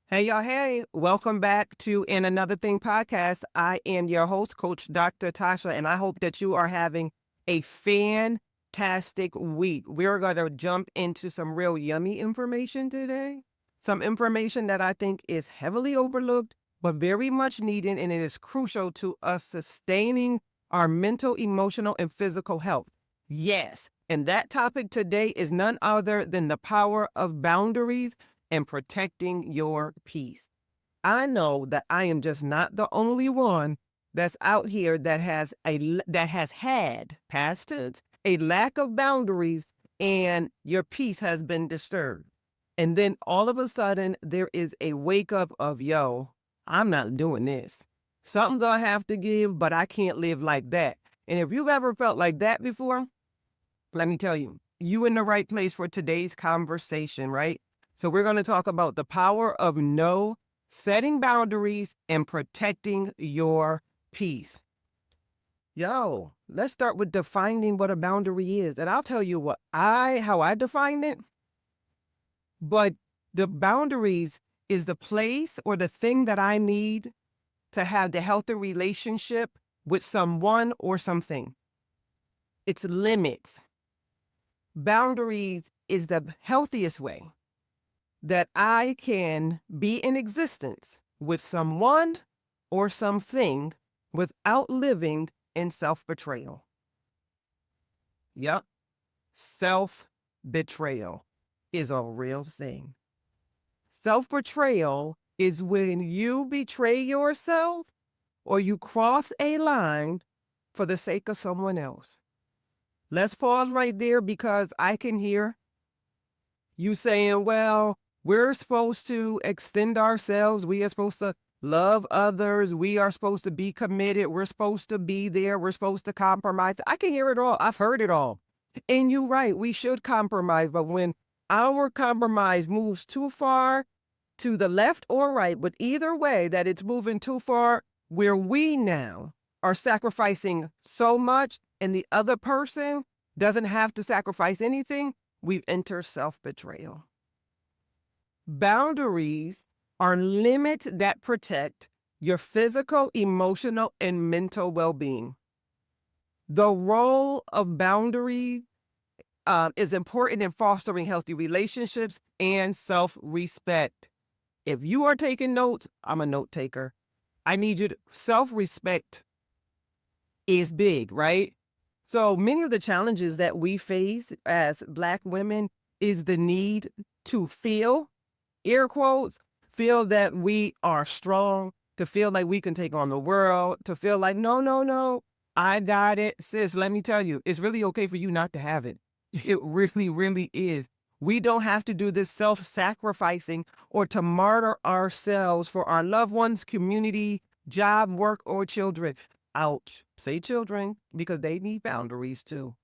Hey, y'all. Hey, welcome back to In Another Thing podcast. I am your host, Coach Dr. Tasha, and I hope that you are having a fantastic week. We're going to jump into some real yummy information today. Some information that I think is heavily overlooked, but very much needed, and it is crucial to us sustaining our mental, emotional, and physical health. Yes. And that topic today is none other than the power of boundaries and protecting your peace. I know that I am just not the only one that's out here that has had past tense a lack of boundaries and your peace has been disturbed. And then all of a sudden there is a wake up of I'm not doing this. Something's gonna have to give, but I can't live like that. And if you've ever felt like that before, let me tell you, you in the right place for today's conversation, right? So we're going to talk about the power of no, setting boundaries, and protecting your peace. Let's start with defining what a boundary is. And I'll tell you how I define it. But the boundaries is the place or the thing that I need to have the healthy relationship with someone or something. It's limits. Boundaries is the healthiest way that I can be in existence with someone or something without living in self-betrayal. Yep. Self-betrayal is a real thing. Self-betrayal is when you betray yourself or you cross a line for the sake of someone else. Let's pause right there because I can hear you saying, well, we're supposed to extend ourselves. We are supposed to love others. We are supposed to be committed. We're supposed to be there. We're supposed to compromise. I can hear it all. I've heard it all. And you're right. We should compromise. But when our compromise moves too far to the left or right, but either way that it's moving too far where we now are sacrificing so much and the other person doesn't have to sacrifice anything, we've entered self-betrayal. Boundaries are limits that protect your physical, emotional, and mental well-being. The role of boundaries is important in fostering healthy relationships and self-respect. If you are taking notes, I'm a note taker. I need you to, self-respect is big, right? So many of the challenges that we face as Black women is the need to feel, air quotes, feel that we are strong, to feel like we can take on the world, to feel like, no, I got it. Sis, let me tell you, it's really okay for you not to have it. It really, really is. We don't have to do this self-sacrificing or to martyr ourselves for our loved ones, community, job, work, or children. Ouch. Say children, because they need boundaries too.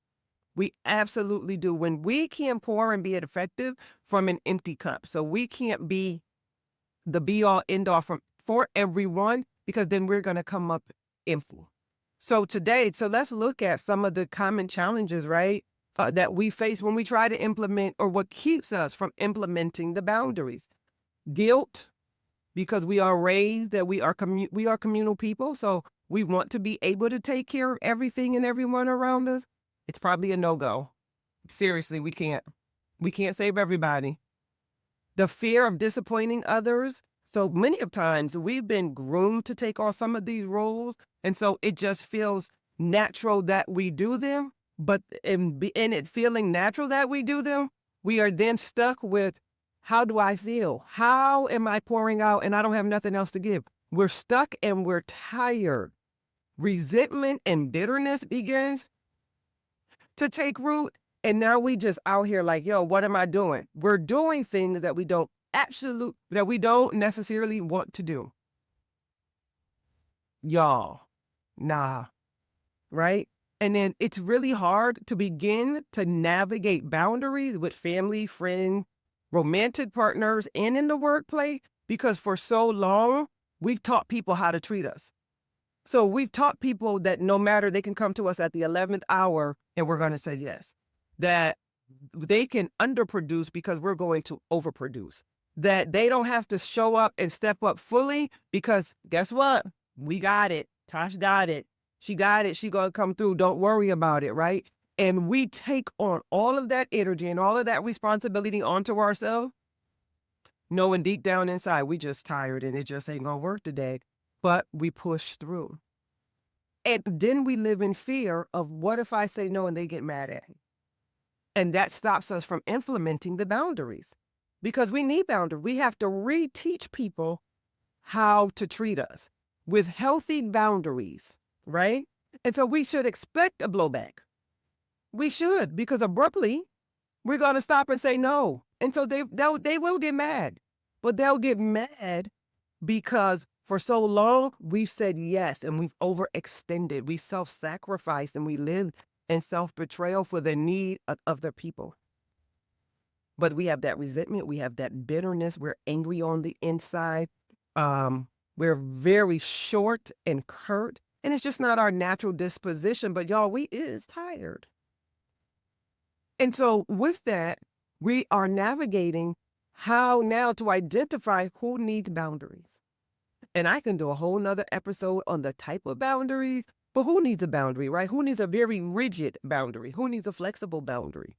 We absolutely do. When we can't pour and be effective from an empty cup. So we can't be the be all end all for everyone, because then we're going to come up empty. So let's look at some of the common challenges, right? That we face when we try to implement, or what keeps us from implementing the boundaries. Guilt, because we are raised that we are communal people, so we want to be able to take care of everything and everyone around us. It's probably a no-go. Seriously, we can't save everybody. The fear of disappointing others. So many of times we've been groomed to take on some of these roles, and so it just feels natural that we do them. But in it feeling natural that we do them, we are then stuck with, how do I feel? How am I pouring out and I don't have nothing else to give? We're stuck and we're tired. Resentment and bitterness begins to take root. And now we just out here like, what am I doing? We're doing things that we don't necessarily want to do. Y'all, nah, right? And then it's really hard to begin to navigate boundaries with family, friends, romantic partners, and in the workplace, because for so long, we've taught people how to treat us. So we've taught people that no matter, they can come to us at the 11th hour and we're going to say yes. That they can underproduce because we're going to overproduce. that they don't have to show up and step up fully because guess what? We got it. Tosh got it. She got it. She gonna come through. Don't worry about it, right? And we take on all of that energy and all of that responsibility onto ourselves, knowing deep down inside we just tired and it just ain't gonna work today. But we push through. And then we live in fear of what if I say no and they get mad at me? And that stops us from implementing the boundaries because we need boundaries. We have to reteach people how to treat us with healthy boundaries, right? And so we should expect a blowback. We should, because abruptly we're going to stop and say no. And so they will get mad, but they'll get mad because for so long we've said yes and we've overextended. We self-sacrificed and we lived in self-betrayal for the need of other people. But we have that resentment. We have that bitterness. We're angry on the inside. We're very short and curt. And it's just not our natural disposition. But y'all, we is tired. And so with that, we are navigating how now to identify who needs boundaries. And I can do a whole nother episode on the type of boundaries, but who needs a boundary, right? Who needs a very rigid boundary? Who needs a flexible boundary?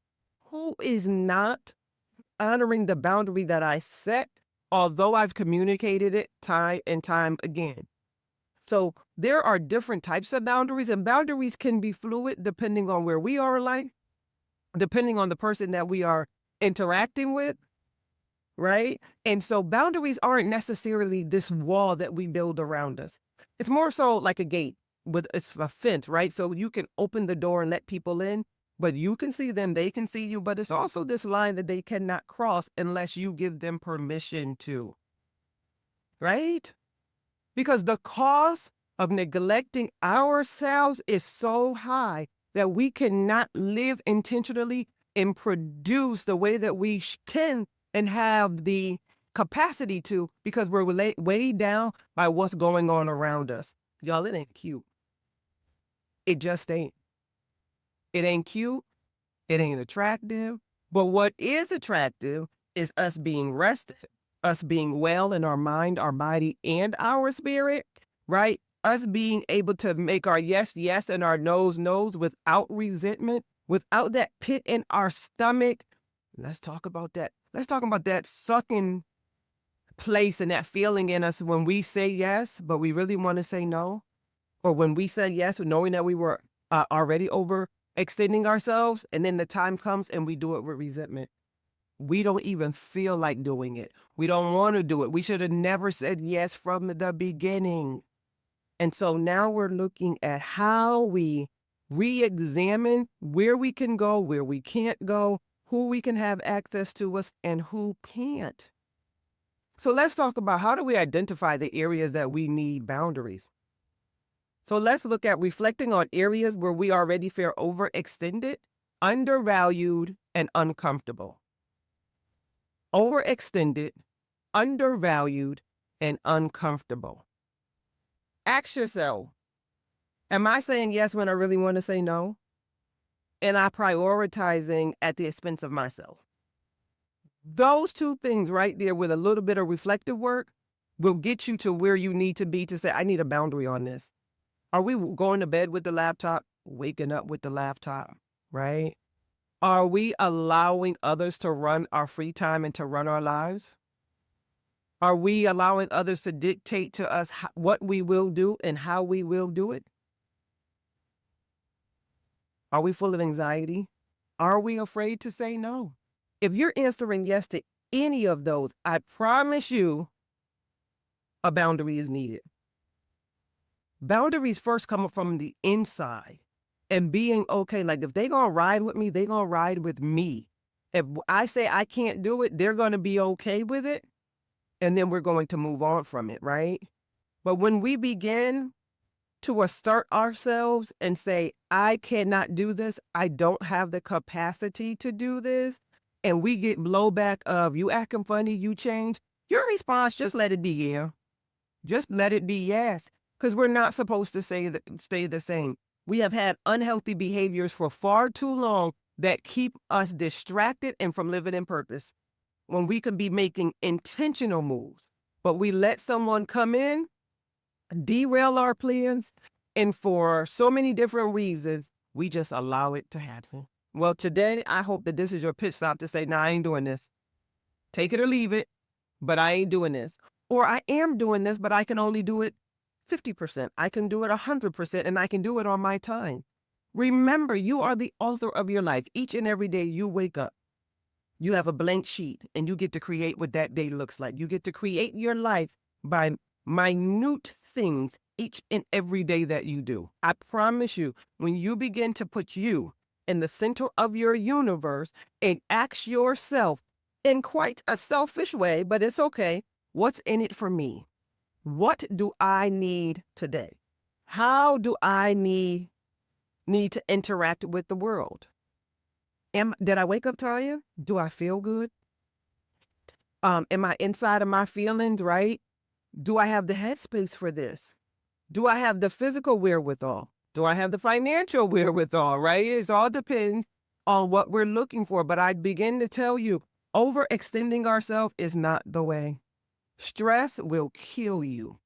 Who is not honoring the boundary that I set, although I've communicated it time and time again? So there are different types of boundaries, and boundaries can be fluid depending on where we are in life, depending on the person that we are interacting with, right? And so boundaries aren't necessarily this wall that we build around us. It's more so like a gate it's a fence, right? So you can open the door and let people in, but you can see them, they can see you, but it's also this line that they cannot cross unless you give them permission to, right? Because the cost of neglecting ourselves is so high that we cannot live intentionally and produce the way that we can and have the capacity to, because we're weighed down by what's going on around us. Y'all, it ain't cute. It just ain't. It ain't cute. It ain't attractive. But what is attractive is us being rested, us being well in our mind, our body, and our spirit, right? Us being able to make our yes, yes, and our no's, no's without resentment, without that pit in our stomach. Let's talk about that. Let's talk about that sucking place and that feeling in us when we say yes, but we really want to say no. Or when we said yes, knowing that we were already overextending ourselves, and then the time comes and we do it with resentment. We don't even feel like doing it. We don't want to do it. We should have never said yes from the beginning. And so now we're looking at how we re-examine where we can go, where we can't go, who we can have access to us, and who can't. So let's talk about how do we identify the areas that we need boundaries. So let's look at reflecting on areas where we already feel overextended, undervalued, and uncomfortable. Overextended, undervalued, and uncomfortable. Ask yourself, am I saying yes when I really want to say no? Am I prioritizing at the expense of myself? Those two things right there with a little bit of reflective work will get you to where you need to be to say, I need a boundary on this. Are we going to bed with the laptop, waking up with the laptop, right? Are we allowing others to run our free time and to run our lives? Are we allowing others to dictate to us what we will do and how we will do it? Are we full of anxiety? Are we afraid to say no? If you're answering yes to any of those, I promise you a boundary is needed. Boundaries first come from the inside and being okay. Like if they're going to ride with me, they're going to ride with me. If I say I can't do it, they're going to be okay with it. And then we're going to move on from it, right? But when we begin to assert ourselves and say, I cannot do this, I don't have the capacity to do this, and we get blowback of you acting funny, you change, your response, just let it be yeah. Just let it be yes. Because we're not supposed to stay the same. We have had unhealthy behaviors for far too long that keep us distracted and from living in purpose. when we could be making intentional moves. But we let someone come in, derail our plans, and for so many different reasons, we just allow it to happen. Well, today, I hope that this is your pitch stop to say, nah, I ain't doing this. Take it or leave it, but I ain't doing this. Or I am doing this, but I can only do it 50%. I can do it 100%, and I can do it on my time. Remember, you are the author of your life. Each and every day you wake up, you have a blank sheet, and you get to create what that day looks like. You get to create your life by minute things each and every day that you do. I promise you, when you begin to put you in the center of your universe and ask yourself in quite a selfish way, but it's okay, what's in it for me? What do I need today? How do I need to interact with the world? Did I wake up tired? Do I feel good? Am I inside of my feelings, right? Do I have the headspace for this? Do I have the physical wherewithal? Do I have the financial wherewithal, right? It all depends on what we're looking for. But I begin to tell you, overextending ourselves is not the way. Stress will kill you.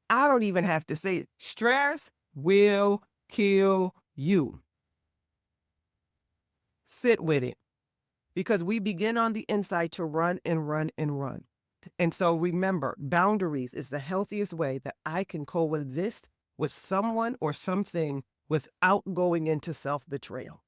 I don't even have to say it. Stress will kill you. Sit with it, because we begin on the inside to run and run and run. And so remember, boundaries is the healthiest way that I can coexist with someone or something without going into self-betrayal.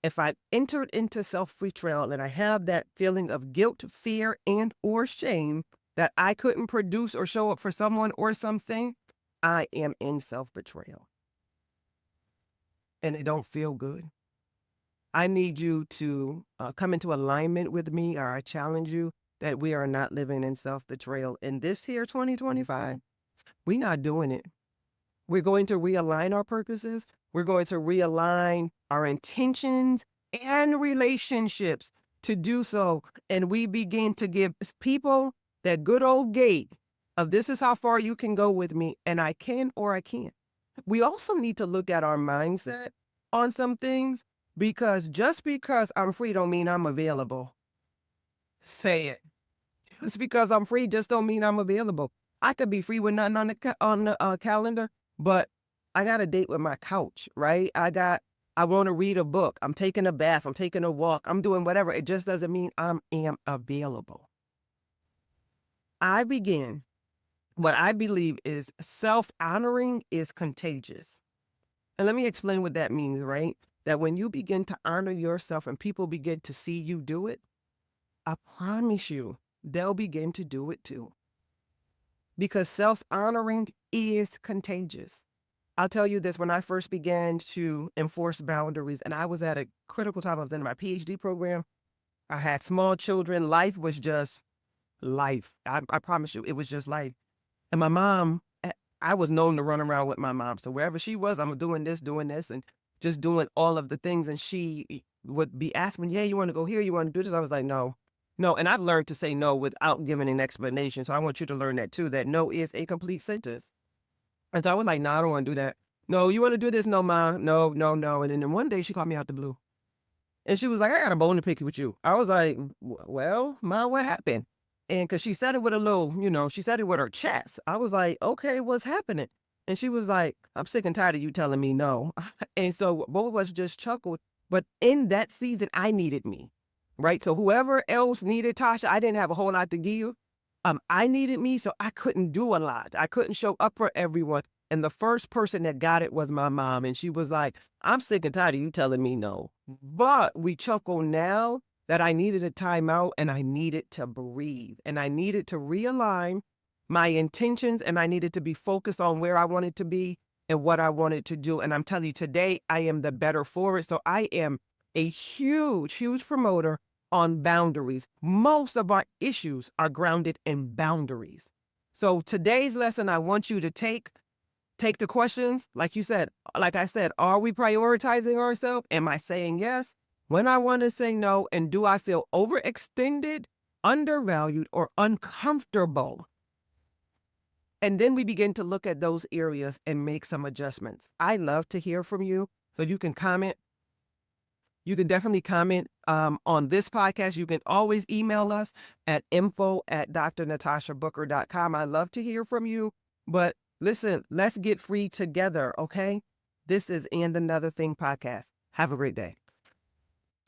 If I've entered into self-betrayal and I have that feeling of guilt, fear, and or shame that I couldn't produce or show up for someone or something, I am in self-betrayal. And it don't feel good. I need you to come into alignment with me, or I challenge you that we are not living in self-betrayal. In this here 2025, we're not doing it. We're going to realign our purposes. We're going to realign our intentions and relationships to do so. And we begin to give people that good old gate of this is how far you can go with me, and I can or I can't. We also need to look at our mindset on some things, because just because I'm free don't mean I'm available. Say it. Just because I'm free just don't mean I'm available. I could be free with nothing on the calendar, but I got a date with my couch, right? I want to read a book. I'm taking a bath. I'm taking a walk. I'm doing whatever. It just doesn't mean I am available. What I believe is self-honoring is contagious. And let me explain what that means, right? That when you begin to honor yourself and people begin to see you do it, I promise you, they'll begin to do it too. Because self-honoring is contagious. I'll tell you this, when I first began to enforce boundaries, and I was at a critical time, I was in my PhD program, I had small children, life was just life. I promise you, it was just life. And my mom, I was known to run around with my mom. So wherever she was, I'm doing this, and just doing all of the things. And she would be asking me, yeah, you want to go here? You want to do this? I was like, no. And I've learned to say no without giving an explanation. So I want you to learn that too, that no is a complete sentence. And so I was like, no, I don't want to do that. No, you want to do this? No, Ma. No. And then one day she called me out the blue. And she was like, I got a bone to pick with you. I was like, well, Ma, what happened? And because she said it with a little, she said it with her chest. I was like, okay, what's happening? And she was like, I'm sick and tired of you telling me no. And so both of us just chuckled. But in that season, I needed me, right? So whoever else needed Tasha, I didn't have a whole lot to give. I needed me, so I couldn't do a lot. I couldn't show up for everyone. And the first person that got it was my mom. And she was like, I'm sick and tired of you telling me no. But we chuckle now that I needed a timeout, and I needed to breathe, and I needed to realign my intentions, and I needed to be focused on where I wanted to be and what I wanted to do. And I'm telling you, today I am the better for it. So I am a huge, huge promoter on boundaries. Most of our issues are grounded in boundaries. So today's lesson, I want you to take the questions, like I said, are we prioritizing ourselves? Am I saying yes when I want to say no? And do I feel overextended, undervalued, or uncomfortable? And then we begin to look at those areas and make some adjustments. I love to hear from you. So you can comment. You can definitely comment on this podcast. You can always email us at info@drnatashabooker.com. I love to hear from you. But listen, let's get free together, okay? This is And Another Thing podcast. Have a great day.